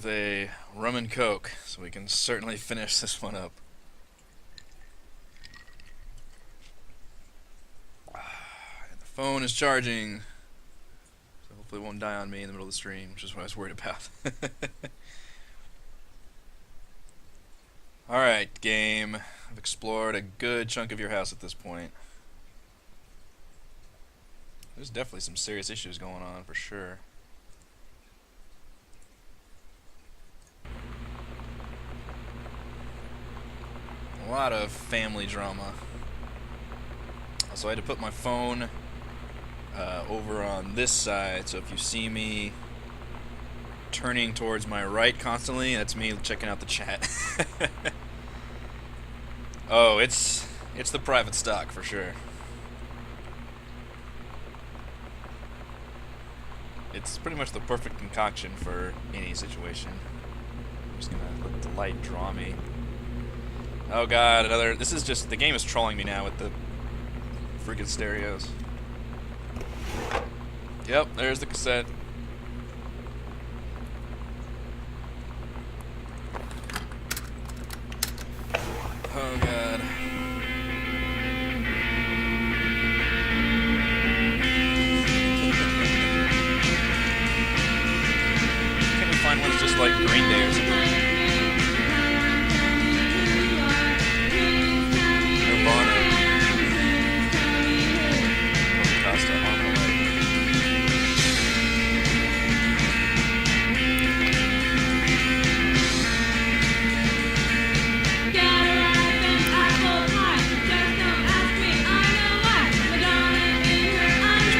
with a rum and coke, so we can certainly finish this one up. And the phone is charging, so hopefully it won't die on me in the middle of the stream, which is what I was worried about. Alright, game. I've explored a good chunk of your house at this point. There's definitely some serious issues going on, for sure. A lot of family drama. Also, I had to put my phone over on this side, so if you see me turning towards my right constantly, that's me checking out the chat. Oh, it's the private stock for sure. It's pretty much the perfect concoction for any situation. I'm just gonna let the light draw me. Oh god, another. This is just. The game is trolling me now with the freaking stereos. Yep, there's the cassette. Oh god. Can we find ones just like Green Day or something? Nirvana. Costa on the way.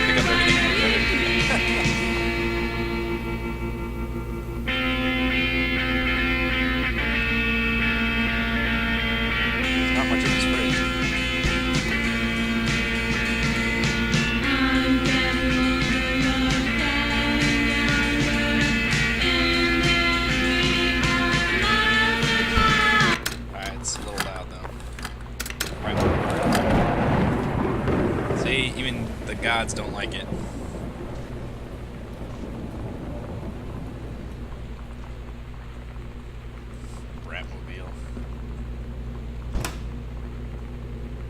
Pick up everything energetic. There's not much in this fridge. Alright, it's a little loud though. Right. See, even the gods don't like it. Bratmobile.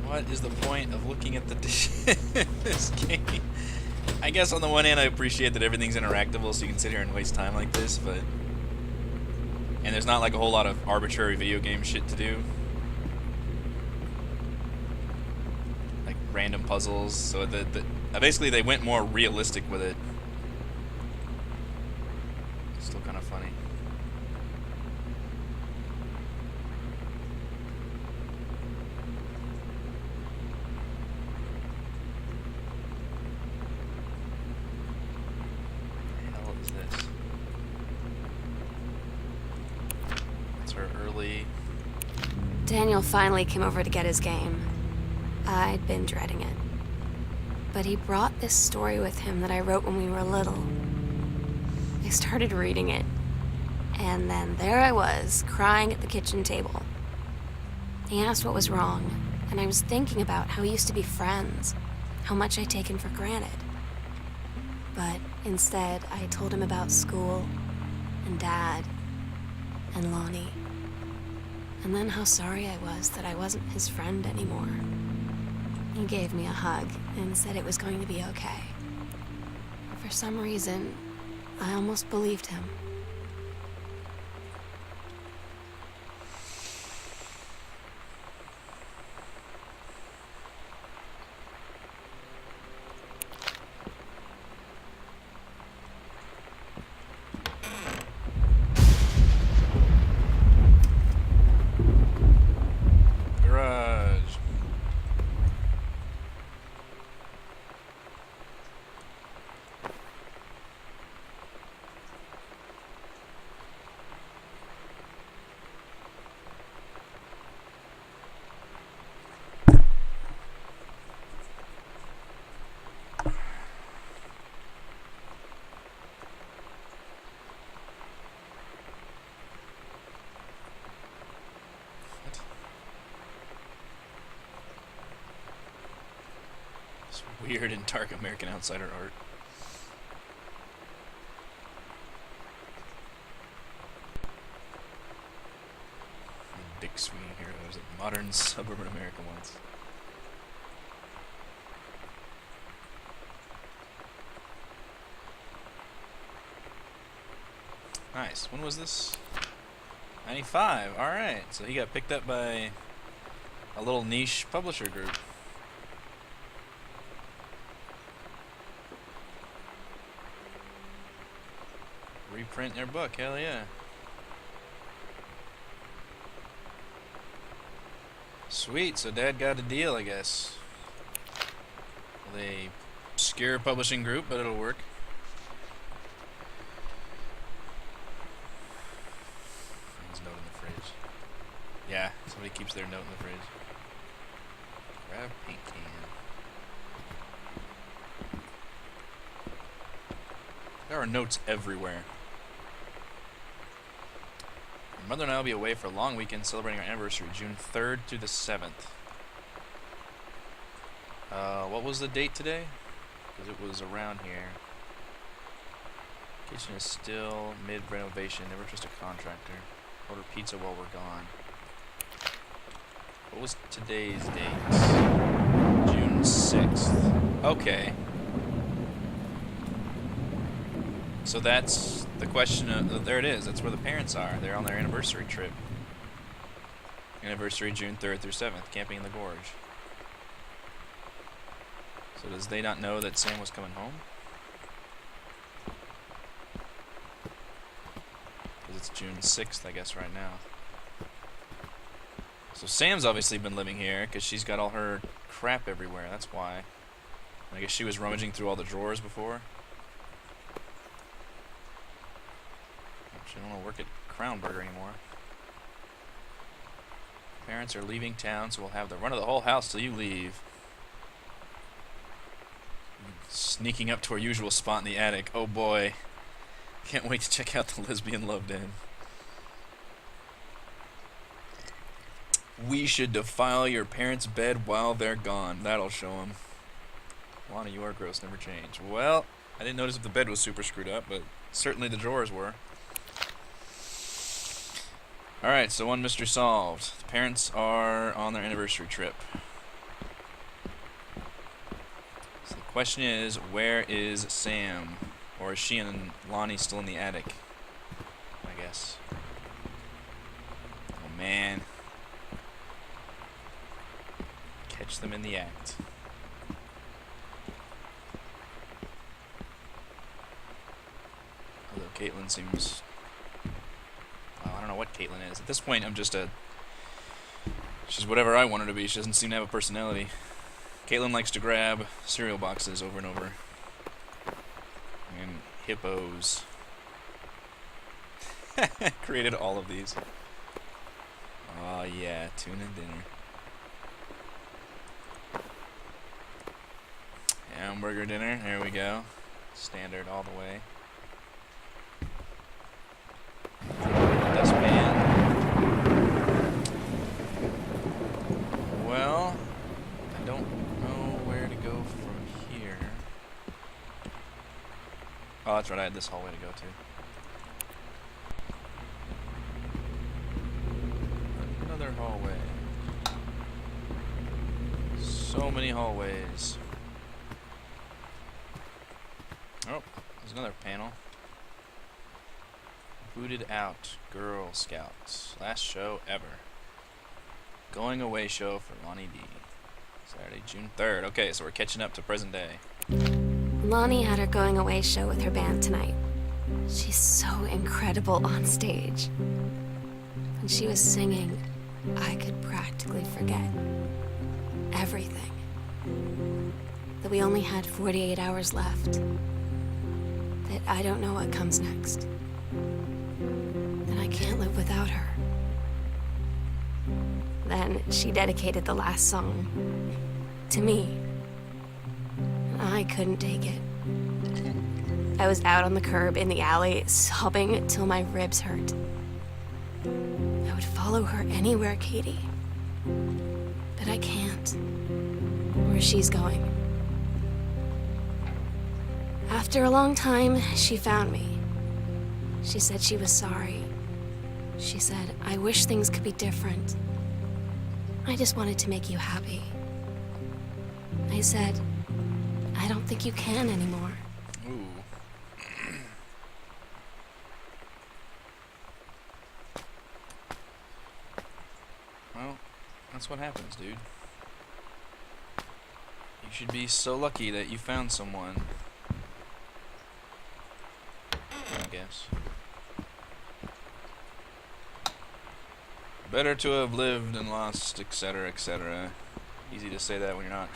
What is the point of looking at the this game? I guess on the one hand I appreciate that everything's interactable so you can sit here and waste time like this, but... And there's not like a whole lot of arbitrary video game shit to do. Like random puzzles, so basically they went more realistic with it. Still kind of funny. What the hell is this? That's her early... Daniel finally came over to get his game. I'd been dreading it. But he brought this story with him that I wrote when we were little. I started reading it, and then there I was, crying at the kitchen table. He asked what was wrong, and I was thinking about how we used to be friends, how much I'd taken for granted. But instead, I told him about school, and Dad, and Lonnie. And then how sorry I was that I wasn't his friend anymore. He gave me a hug and said it was going to be okay. For some reason, I almost believed him. Garage. This weird and dark American Outsider art. Dick Sweeney heroes of modern suburban America once. Nice. When was this? 95. Alright. So he got picked up by a little niche publisher group. Reprint their book. Hell yeah. Sweet. So Dad got a deal, I guess. With a obscure publishing group, but it'll work. Note in the fridge. Yeah, somebody keeps their note in the fridge. Grab paint can. There are notes everywhere. My mother and I will be away for a long weekend celebrating our anniversary, June 3rd to the 7th. What was the date today? Because it was around here. Kitchen is still mid-renovation. Never trust a contractor. Order pizza while we're gone. What was today's date? June 6th. Okay. So that's the question of, there it is. That's where the parents are. They're on their anniversary trip. Anniversary June 3rd through 7th. Camping in the Gorge. So does they not know that Sam was coming home? It's June 6th, I guess, right now. So Sam's obviously been living here because she's got all her crap everywhere. That's why. I guess she was rummaging through all the drawers before. She don't want to work at Crown Burger anymore. Parents are leaving town, so we'll have the run of the whole house till you leave. Sneaking up to our usual spot in the attic. Oh boy. Can't wait to check out the lesbian love den. We should defile your parents' bed while they're gone. That'll show them. Lana, you are gross, never change. Well, I didn't notice if the bed was super screwed up, but certainly the drawers were. Alright, so one mystery solved. The parents are on their anniversary trip. So the question is, where is Sam? Or is she and Lonnie still in the attic? I guess. Oh man. Catch them in the act. Although Caitlin seems... well, I don't know what Caitlin is. At this point, I'm just a... she's whatever I want her to be. She doesn't seem to have a personality. Caitlin likes to grab cereal boxes over and over. And hippos. Created all of these. Oh yeah, tuna dinner. Hamburger dinner, there we go. Standard all the way. Dustpan. Well, I don't know where to go from here. Oh, that's right, I had this hallway to go to. Another hallway. So many hallways. Oh, there's another panel. Booted out. Girl Scouts. Last show ever. Going away show for Lonnie D. Saturday, June 3rd. Okay, so we're catching up to present day. Lonnie had her going away show with her band tonight. She's so incredible on stage. When she was singing, I could practically forget everything. That we only had 48 hours left. That I don't know what comes next. That I can't live without her. Then she dedicated the last song to me. And I couldn't take it. I was out on the curb in the alley, sobbing till my ribs hurt. I would follow her anywhere, Katie. But I can't. Where she's going. After a long time, she found me. She said she was sorry. She said, I wish things could be different. I just wanted to make you happy. I said, I don't think you can anymore. Ooh. Well, that's what happens, dude. You should be so lucky that you found someone. I guess. Better to have lived and lost, etc., etc. Easy to say that when you're not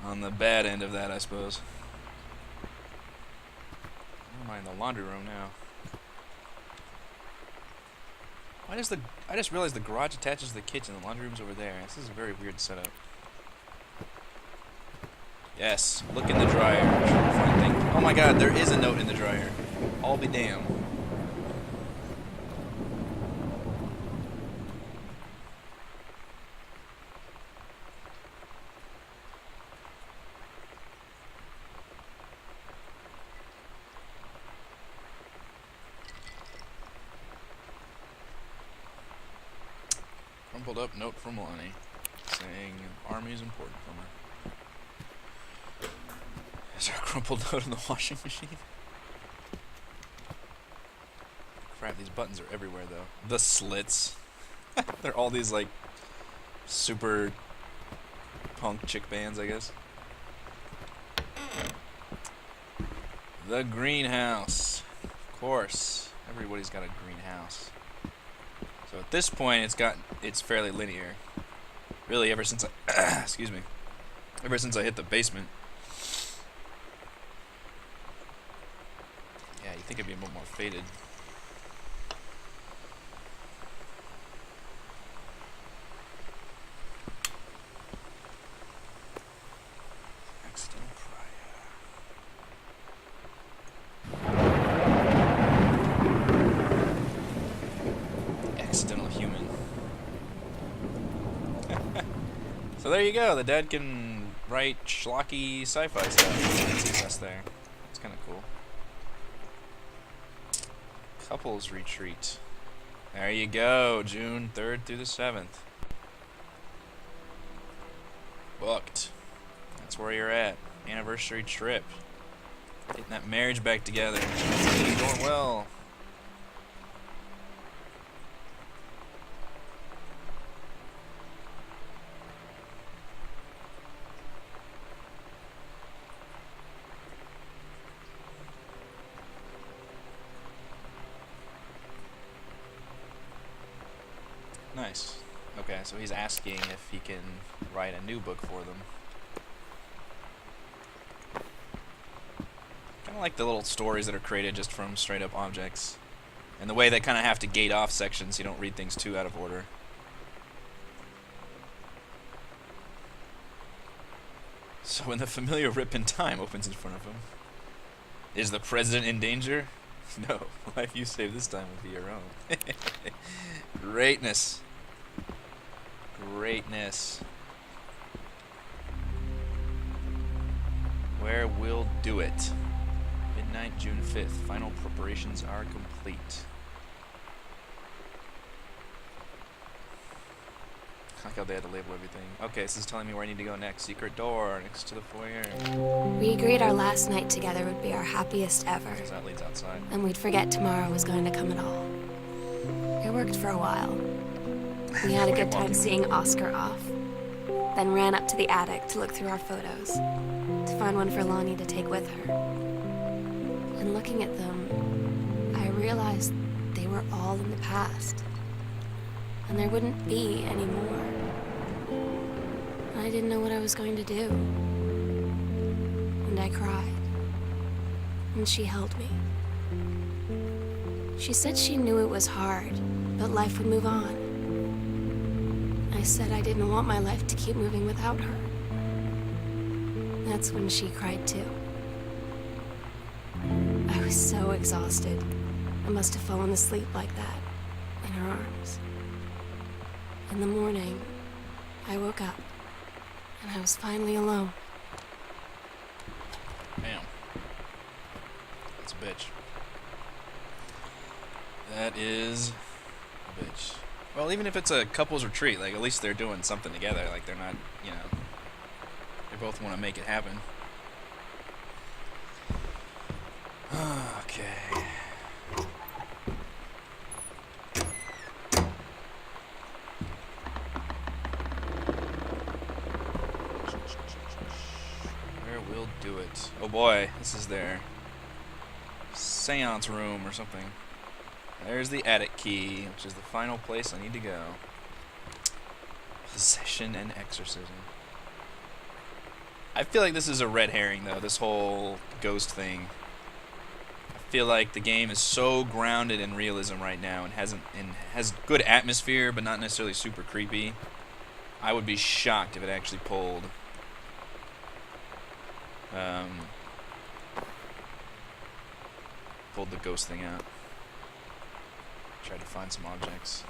on the bad end of that, I suppose. Where am I in the laundry room now? Why does I just realized the garage attaches to the kitchen. The laundry room's over there. This is a very weird setup. Yes, look in the dryer. Find thing. Oh my god, there is a note in the dryer. I'll be damned. Crumpled up note from Lonnie saying Army is important for her. Is there a crumpled note in the washing machine? Crap, these buttons are everywhere though. The slits. They're all these like super punk chick bands, I guess. The greenhouse. Of course. Everybody's got a greenhouse. So at this point it's fairly linear. Really ever since I excuse me. Ever since I hit the basement. Yeah, you think it'd be a bit more faded. Accidental prior. Accidental human. So there you go. The dad can write schlocky sci-fi stuff. That's success there. It's kind of cool. Couples retreat. There you go. June 3rd through the 7th. Booked. That's where you're at. Anniversary trip. Getting that marriage back together. It's going well. Nice. Okay, so he's asking if he can write a new book for them. Kind of like the little stories that are created just from straight up objects. And the way they kind of have to gate off sections so you don't read things too out of order. So when the familiar rip in time opens in front of him, is the president in danger? No, life you save this time will be your own. Greatness. Greatness. Where we'll do it. Midnight, June 5th. Final preparations are complete. I like how they had to label everything. Okay, this is telling me where I need to go next. Secret door next to the foyer. We agreed our last night together would be our happiest ever. So that leads outside. And we'd forget tomorrow was going to come at all. It worked for a while. We had a good time seeing Oscar off. Then ran up to the attic to look through our photos. To find one for Lonnie to take with her. And looking at them, I realized they were all in the past. And there wouldn't be any more. I didn't know what I was going to do. And I cried. And she held me. She said she knew it was hard, but life would move on. I said I didn't want my life to keep moving without her. That's when she cried too. I was so exhausted. I must have fallen asleep like that, in her arms. In the morning, I woke up, and I was finally alone. Damn. That's a bitch. That is a bitch. Well, even if it's a couple's retreat, like, at least they're doing something together. Like, they're not, you know, they both want to make it happen. Okay. Where will do it? Oh boy, this is their seance room or something. There's the attic key, which is the final place I need to go. Possession and exorcism. I feel like this is a red herring, though, this whole ghost thing. I feel like the game is so grounded in realism right now and has good atmosphere, but not necessarily super creepy. I would be shocked if it actually pulled the ghost thing out. Tried to find some objects.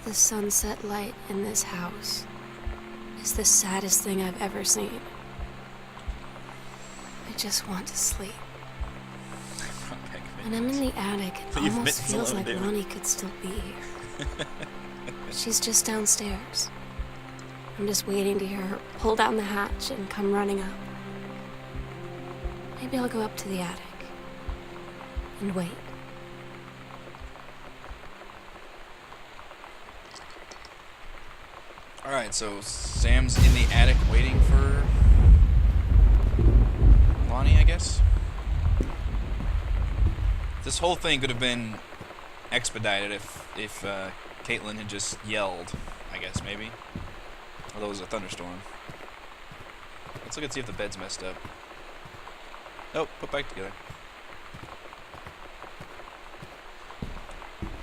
The sunset light in this house is the saddest thing I've ever seen. I just want to sleep. When I'm in the attic, it almost feels like Lonnie could still be here. She's just downstairs. I'm just waiting to hear her pull down the hatch and come running up. Maybe I'll go up to the attic and wait. Alright, so Sam's in the attic waiting for Lonnie, I guess? This whole thing could have been expedited if Caitlin had just yelled, I guess, maybe. Although it was a thunderstorm. Let's look and see if the bed's messed up. Nope, put back together.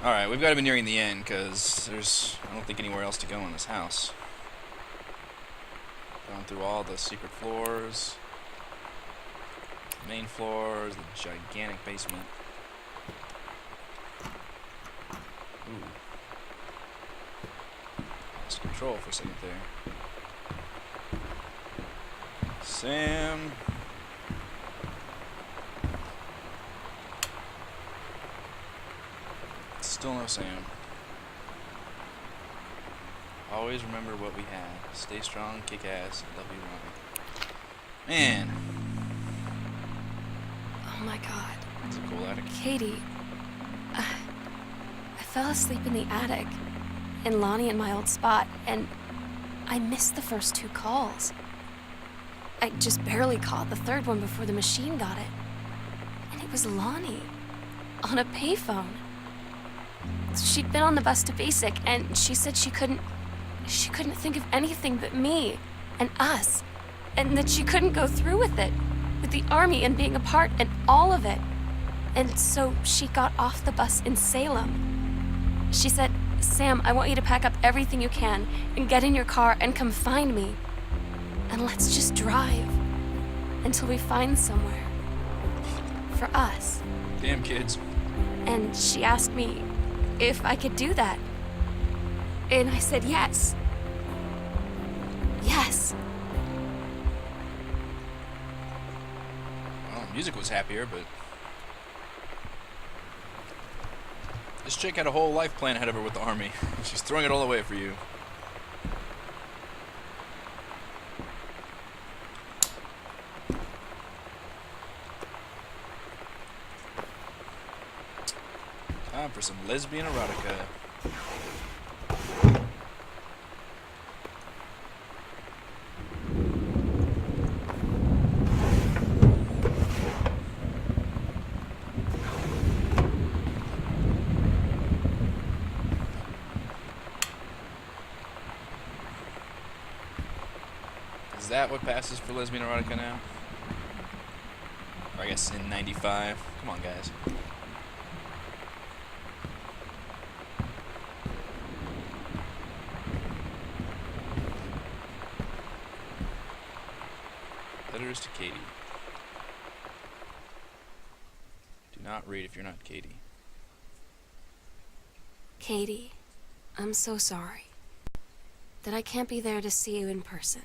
Alright, we've got to be nearing the end, because there's, I don't think, anywhere else to go in this house. Going through all the secret floors, main floors, the gigantic basement. Ooh. Lost control for a second there. Sam. Still no Sam. Always remember what we have. Stay strong, kick ass, love you, Ronnie. Man. Oh my god. It's a cool attic. Katie. I fell asleep in the attic, in Lonnie in my old spot, and I missed the first 2 calls. I just barely caught the 3rd one before the machine got it. And it was Lonnie, on a payphone. She'd been on the bus to Basic, and she said she couldn't think of anything but me and us, and that she couldn't go through with it, with the army and being a part and all of it. And so she got off the bus in Salem. She said, "Sam, I want you to pack up everything you can and get in your car and come find me. And let's just drive until we find somewhere for us." Damn kids. And she asked me if I could do that. And I said yes. Yes. Well, music was happier, but this chick had a whole life plan ahead of her with the army. She's throwing it all away for you. Time for some lesbian erotica. Is that what passes for lesbian erotica now? Or I guess in 95. Come on, guys. Letters to Katie. Do not read if you're not Katie. Katie, I'm so sorry. that I can't be there to see you in person.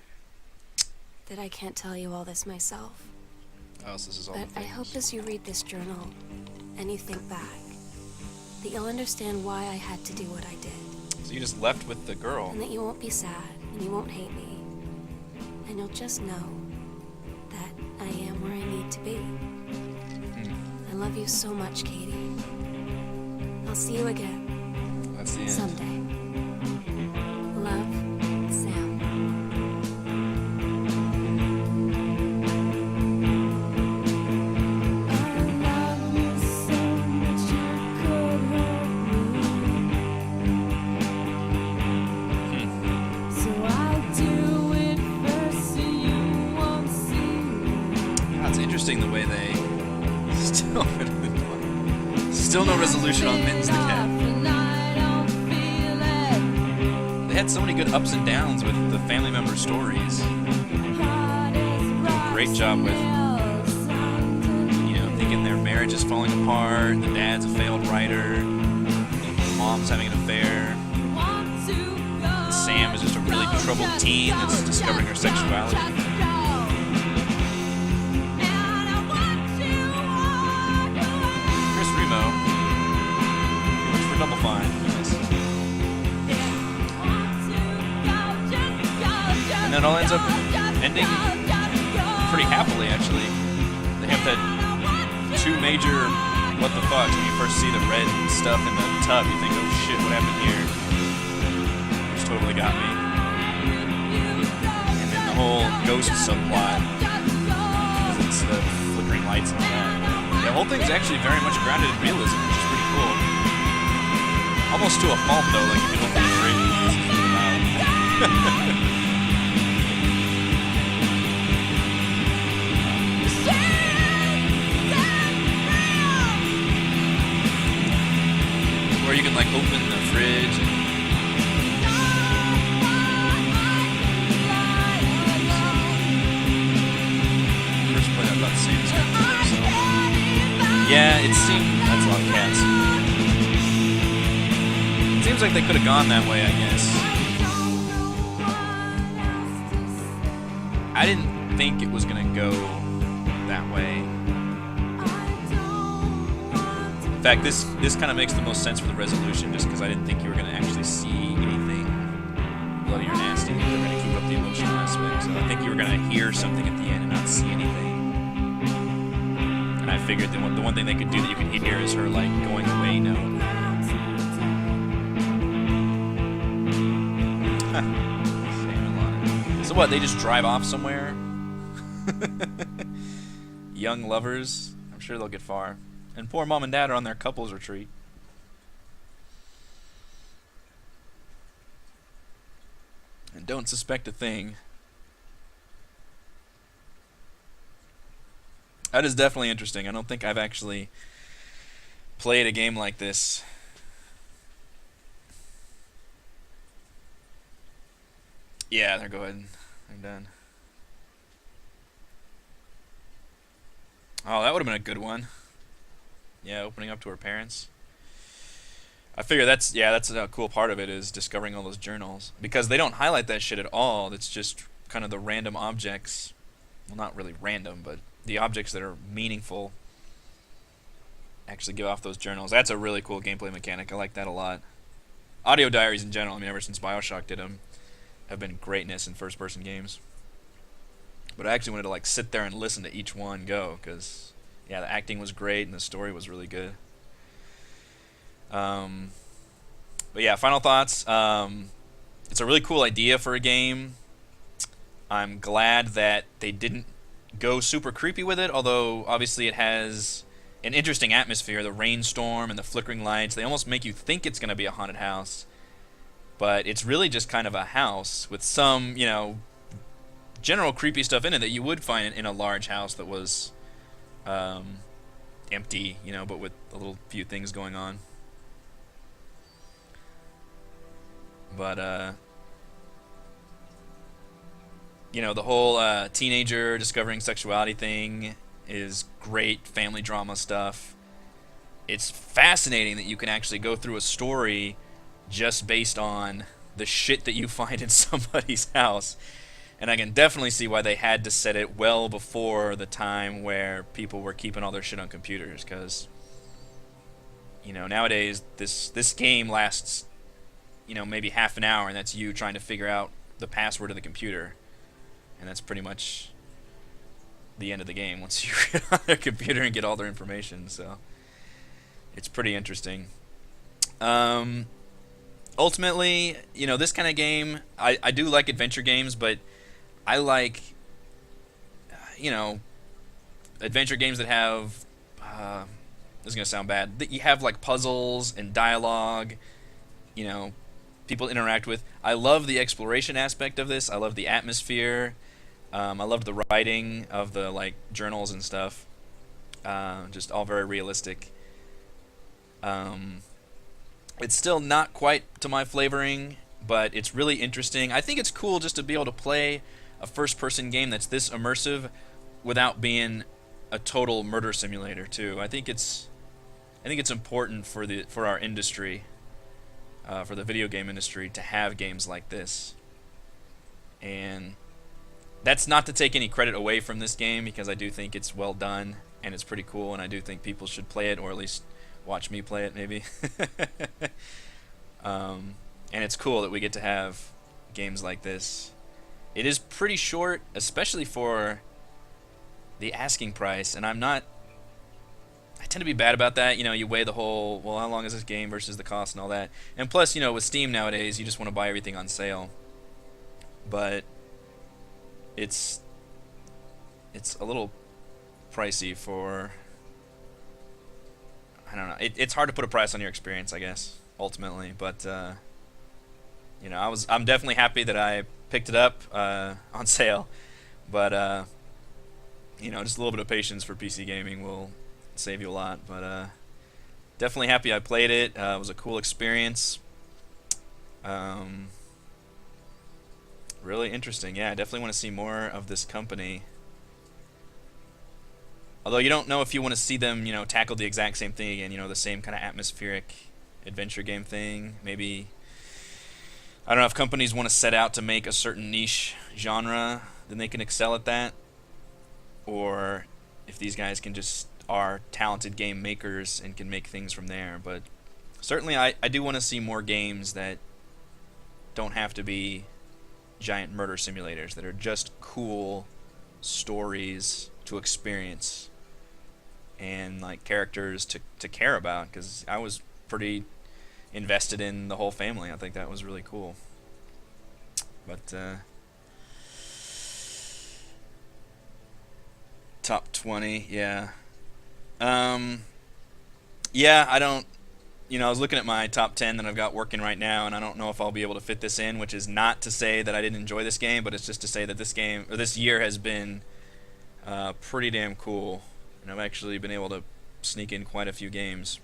That I can't tell you all this myself. Oh, so this is all But the I things. hope as you read this journal, and you think back, that you'll understand why I had to do what I did. So you just left with the girl. And that you won't be sad, and you won't hate me. And you'll just know that I am where I need to be. I love you so much, Katie. I'll see you again. That's the end. Someday. Love, Sam. It's interesting the way they still no resolution on Mittens the cat. They had so many good ups and downs with the family member stories. Great job with, thinking their marriage is falling apart, the dad's a failed writer, the mom's having an affair. Sam is just a really troubled teen that's discovering her sexuality. Double Fine. Nice. And then it all ends up ending pretty happily, actually. They have that two major what the fucks. When you first see the red stuff in the tub, you think, oh shit, what happened here? Which totally got me. And then the whole ghost subplot, because it's the flickering lights and all that. The whole thing's actually very much grounded in realism, which is pretty cool. Almost to a fault, though, like if you look at the fridge, where you can, like, open the fridge and first point about Sam's got to himself. Yeah, it seemed that's a lot of cats. Seems like they could have gone that way, I guess. I didn't think it was going to go that way. In fact, this kind of makes the most sense for the resolution, just because I didn't think you were going to actually see anything bloody or nasty. They're going to keep up the emotional aspect. So I think you were going to hear something at the end and not see anything. And I figured the one thing they could do that you could hear is her, like, going away note. So what, they just drive off somewhere? Young lovers? I'm sure they'll get far. And poor mom and dad are on their couples retreat. And don't suspect a thing. That is definitely interesting. I don't think I've actually played a game like this. Yeah, they're going. They're done. Oh, that would have been a good one. Yeah, opening up to her parents. I figure that's a cool part of it, is discovering all those journals. Because they don't highlight that shit at all. It's just kind of the random objects. Well, not really random, but the objects that are meaningful actually give off those journals. That's a really cool gameplay mechanic. I like that a lot. Audio diaries in general, I mean, ever since BioShock did them, have been greatness in first-person games. But I actually wanted to, like, sit there and listen to each one go, because, yeah, the acting was great and the story was really good. But yeah, final thoughts. It's a really cool idea for a game. I'm glad that they didn't go super creepy with it, although obviously it has an interesting atmosphere. The rainstorm and the flickering lights, they almost make you think it's going to be a haunted house. But it's really just kind of a house with some, general creepy stuff in it that you would find in a large house that was empty, but with a little few things going on. But, the whole teenager discovering sexuality thing is great family drama stuff. It's fascinating that you can actually go through a story just based on the shit that you find in somebody's house. And I can definitely see why they had to set it well before the time where people were keeping all their shit on computers, because nowadays this game lasts maybe half an hour, and that's you trying to figure out the password of the computer, and that's pretty much the end of the game once you get on their computer and get all their information. So it's pretty interesting. Ultimately, this kind of game, I do like adventure games, but I like adventure games that have this is gonna sound bad, that you have like puzzles and dialogue, people interact with. I love the exploration aspect of this. I love the atmosphere. I love the writing of the like journals and stuff. Just all very realistic. It's still not quite to my flavoring, but it's really interesting. I think it's cool just to be able to play a first-person game that's this immersive without being a total murder simulator too. I think it's important for our industry, for the video game industry, to have games like this. And that's not to take any credit away from this game, because I do think it's well done and it's pretty cool, and I do think people should play it, or at least watch me play it maybe. And it's cool that we get to have games like this. It is pretty short, especially for the asking price, and I tend to be bad about that. You weigh the whole, well, how long is this game versus the cost and all that. And plus, with Steam nowadays, you just want to buy everything on sale. But it's a little pricey for, I don't know. It's hard to put a price on your experience, I guess, ultimately. But I'm definitely happy that I picked it up on sale. But just a little bit of patience for PC gaming will save you a lot. But definitely happy I played it. It was a cool experience. Really interesting. Yeah, I definitely want to see more of this company. Although you don't know if you want to see them, tackle the exact same thing again, the same kind of atmospheric adventure game thing. Maybe, I don't know, if companies want to set out to make a certain niche genre, then they can excel at that. Or if these guys are talented game makers and can make things from there. But certainly I do want to see more games that don't have to be giant murder simulators, that are just cool stories to experience and like characters to care about, because I was pretty invested in the whole family. I think that was really cool. But top 20, yeah. Yeah, I don't, I was looking at my top 10 that I've got working right now, and I don't know if I'll be able to fit this in, which is not to say that I didn't enjoy this game, but it's just to say that this year has been pretty damn cool, and I've actually been able to sneak in quite a few games.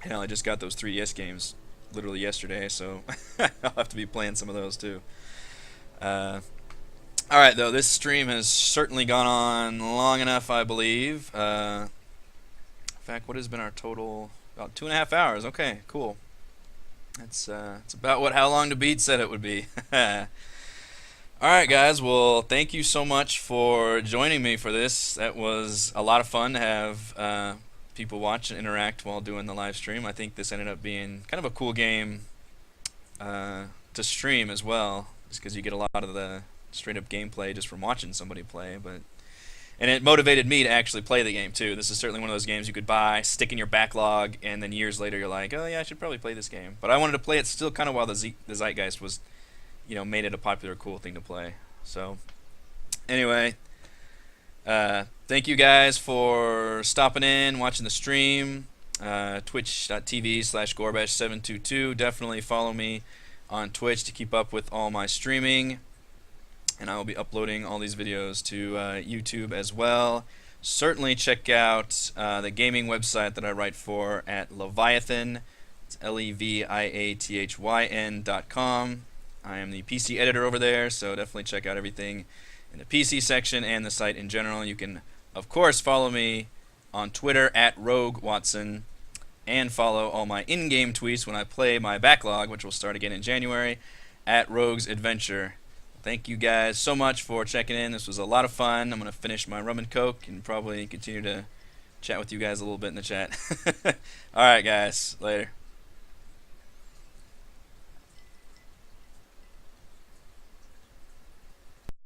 Hell, I just got those 3DS games literally yesterday, so I'll have to be playing some of those too. Alright, though, this stream has certainly gone on long enough, I believe. In fact, what has been our total? About 2.5 hours. Okay, cool. It's about how long the beat said it would be. Alright, guys, well, thank you so much for joining me for this. That was a lot of fun to have people watch and interact while doing the live stream. I think this ended up being kind of a cool game to stream as well, just because you get a lot of the straight up gameplay just from watching somebody play. And it motivated me to actually play the game too. This is certainly one of those games you could buy, stick in your backlog, and then years later you're like, oh yeah, I should probably play this game. But I wanted to play it still kind of while the zeitgeist was, made it a popular, cool thing to play. So anyway, thank you guys for stopping in, watching the stream. Twitch.tv/Gorbash722. Definitely follow me on Twitch to keep up with all my streaming. And I will be uploading all these videos to YouTube as well. Certainly check out the gaming website that I write for at Leviathan. It's leviathan.com. I am the PC editor over there, so definitely check out everything in the PC section and the site in general. You can, of course, follow me on Twitter at Rogue Watson. and follow all my in-game tweets when I play my backlog, which will start again in January, at Rogues Adventure. Thank you guys so much for checking in. This was a lot of fun. I'm going to finish my rum and coke and probably continue to chat with you guys a little bit in the chat. Alright guys, later.